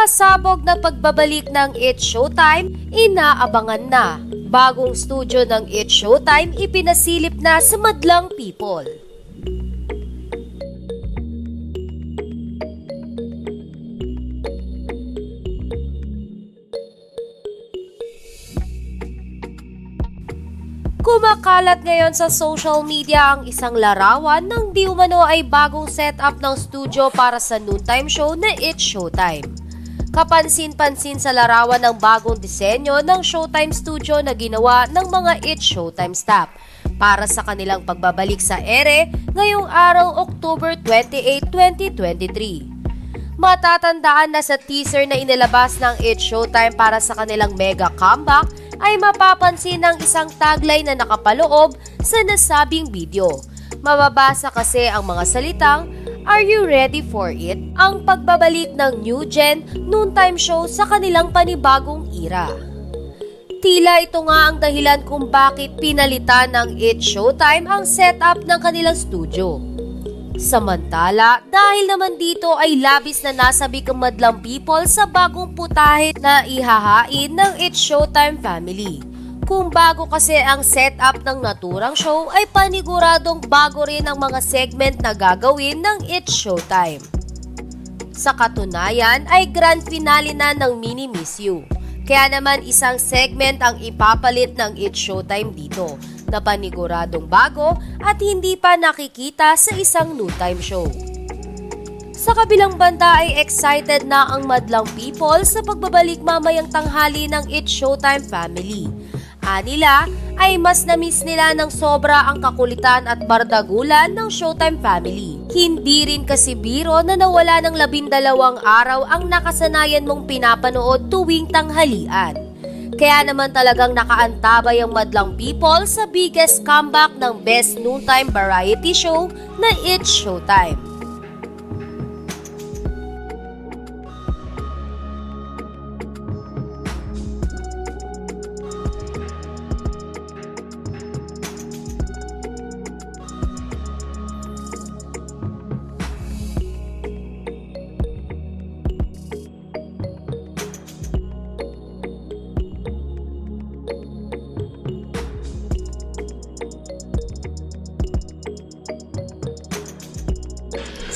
Pasabog na pagbabalik ng It's Showtime, inaabangan na. Bagong studio ng It's Showtime ipinasilip na sa madlang people. Kumakalat ngayon sa social media ang isang larawan ng di umano ay bagong setup ng studio para sa noontime show na It's Showtime. Kapansin-pansin sa larawan ng bagong disenyo ng Showtime studio na ginawa ng mga It's Showtime staff para sa kanilang pagbabalik sa ere ngayong araw October 28, 2023. Matatandaan na sa teaser na inilabas ng It's Showtime para sa kanilang mega comeback ay mapapansin ang isang tagline na nakapaloob sa nasabing video. Mababasa kasi ang mga salitang, "Are you ready for it?" Ang pagbabalik ng new gen noontime show sa kanilang panibagong era. Tila ito nga ang dahilan kung bakit pinalitan ng It's Showtime ang setup ng kanilang studio. Samantala, dahil naman dito ay labis na nasabik ang madlang people sa bagong putahe na ihahain ng It's Showtime family. Kung bago kasi ang setup ng naturang show ay paniguradong bago rin ang mga segment na gagawin ng It's Showtime. Sa katunayan ay grand finale na ng Mini Miss You. Kaya naman isang segment ang ipapalit ng It's Showtime dito na paniguradong bago at hindi pa nakikita sa isang noontime show. Sa kabilang banda ay excited na ang madlang people sa pagbabalik mamayang tanghali ng It's Showtime family. Anila ay mas na-miss nila ng sobra ang kakulitan at bardagulan ng Showtime family. Hindi rin kasi biro na nawala ng 12 araw ang nakasanayan mong pinapanood tuwing tanghalian. Kaya naman talagang nakaantabay ang madlang people sa biggest comeback ng best noontime variety show na It's Showtime.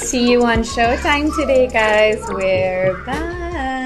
See you on Showtime today, guys. We're back.